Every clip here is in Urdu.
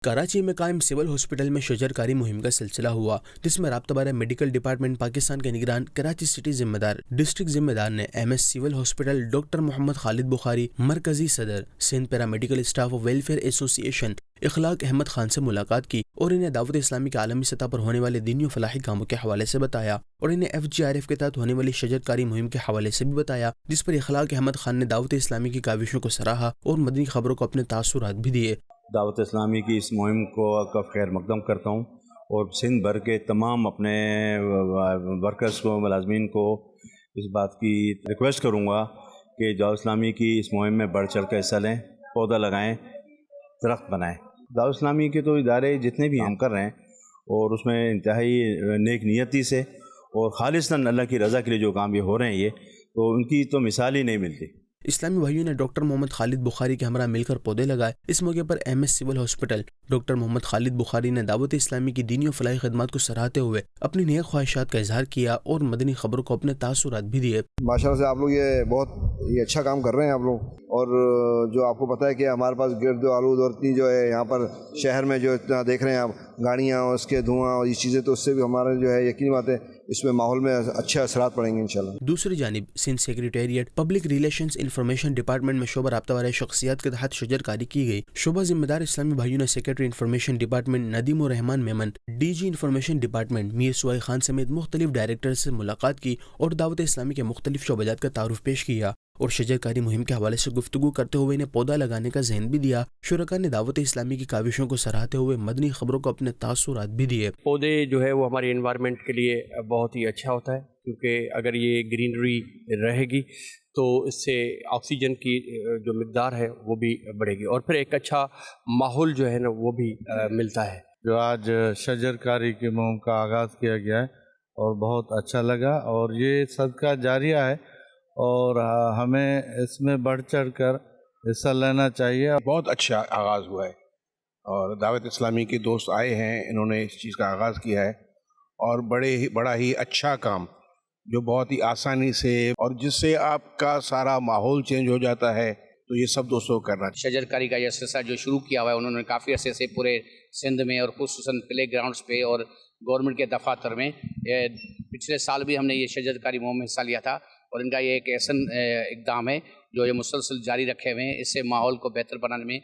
کراچی میں قائم سول ہاسپٹل میں شجر کاری مہم کا سلسلہ ہوا، جس میں رابطہ بارہ میڈیکل ڈپارٹمنٹ پاکستان کے نگران کراچی سٹی ذمہ دار ڈسٹرکٹ ذمہ دار نے M S civil hospital doctor Muhammad Khalid Bukhari, مرکزی صدر Sindh paramedical staff welfare association اخلاق احمد خان سے ملاقات کی اور انہیں دعوت اسلامی کے عالمی سطح پر ہونے والے دینی و فلاحی کاموں کے حوالے سے بتایا اور انہیں FGRF کے تحت ہونے والی شجر کاری مہم کے حوالے سے بھی بتایا، جس پر اخلاق احمد خان نے دعوت اسلامی کی کاوشوں کو سراہا اور مدنی خبروں کو اپنے تاثرات بھی دیے۔ دعوت اسلامی کی اس مہم کو کا خیر مقدم کرتا ہوں اور سندھ بھر کے تمام اپنے ورکرز کو، ملازمین کو اس بات کی ریکویسٹ کروں گا کہ دعوت اسلامی کی اس مہم میں بڑھ چڑھ کر حصہ لیں، پودا لگائیں، درخت بنائیں۔ دعوت اسلامی کے تو ادارے جتنے بھی ہم کر رہے ہیں اور اس میں انتہائی نیک نیتی سے اور خالصاً اللہ کی رضا کے لیے جو کام یہ ہو رہے ہیں، یہ تو ان کی تو مثال ہی نہیں ملتی۔ اسلامی بھائیوں نے ڈاکٹر محمد خالد بخاری کے ہمراہ مل کر پودے لگائے۔ اس موقع پر M S civil hospital doctor Muhammad Khalid Bukhari نے دعوت اسلامی کی دینی و فلاحی خدمات کو سراہتے ہوئے اپنی نیک خواہشات کا اظہار کیا اور مدنی خبروں کو اپنے تاثرات بھی دیے۔ ماشاءاللہ سے آپ لوگ یہ اچھا کام کر رہے ہیں آپ لوگ، اور جو آپ کو پتہ ہے کہ ہمارے پاس گرد و آلود اور اتنی جو ہے یہاں پر شہر میں جو اتنا دیکھ رہے ہیں آپ گاڑیاں اور اس کے دھواں اور یہ چیزیں، تو اس سے بھی ہمارے جو ہے یقینی بات ہے اس میں ماحول میں اچھے اثرات پڑیں گے انشاءاللہ۔ دوسری جانب Sindh secretariat public relations information department میں شعبہ رابطہ بارہ شخصیات کے تحت شجر کاری کی گئی۔ شعبہ ذمہ دار اسلامی بھائیوں نے سیکریٹری انفارمیشن ڈپارٹمنٹ ندیم الرحمان میمن، DG انفارمیشن ڈپارٹمنٹ میر سوائی خان سمیت مختلف ڈائریکٹر سے ملاقات کی اور دعوت اسلامی کے مختلف شعبہ جات کا تعارف پیش کیا اور شجر کاری مہم کے حوالے سے گفتگو کرتے ہوئے انہیں پودا لگانے کا ذہن بھی دیا۔ شرکاء نے دعوت اسلامی کی کاوشوں کو سراہتے ہوئے مدنی خبروں کو اپنے تاثرات بھی دیے۔ پودے جو ہے وہ ہمارے انوائرمنٹ کے لیے بہت ہی اچھا ہوتا ہے، کیونکہ اگر یہ گرینری رہے گی تو اس سے آکسیجن کی جو مقدار ہے وہ بھی بڑھے گی اور پھر ایک اچھا ماحول جو ہے نا وہ بھی ملتا ہے۔ جو آج شجر کاری کی مہم کا آغاز کیا گیا ہے اور بہت اچھا لگا، اور یہ صدقہ جاریہ ہے اور ہمیں اس میں بڑھ چڑھ کر حصہ لینا چاہیے۔ بہت اچھا آغاز ہوا ہے اور دعوت اسلامی کے دوست آئے ہیں، انہوں نے اس چیز کا آغاز کیا ہے اور بڑا ہی اچھا کام جو بہت ہی آسانی سے اور جس سے آپ کا سارا ماحول چینج ہو جاتا ہے، تو یہ سب دوستوں کو کرنا چاہیے۔ شجر کاری کا یہ سلسلہ جو شروع کیا ہوا ہے، انہوں نے کافی عرصے سے پورے سندھ میں اور خصوصاً پلے گراؤنڈز پہ اور گورنمنٹ کے دفاتر میں، پچھلے سال بھی ہم نے یہ شجر کاری مہم میں حصہ لیا تھا اور ان کا یہ ایک احسن اقدام ہے جو یہ مسلسل جاری رکھے ہوئے ہیں۔ اس سے ماحول کو بہتر بنانے میں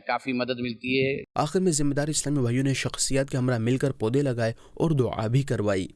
کافی مدد ملتی ہے۔ آخر میں ذمہ دار اسلامی بھائیوں نے شخصیات کے ہمراہ مل کر پودے لگائے اور دعا بھی کروائی۔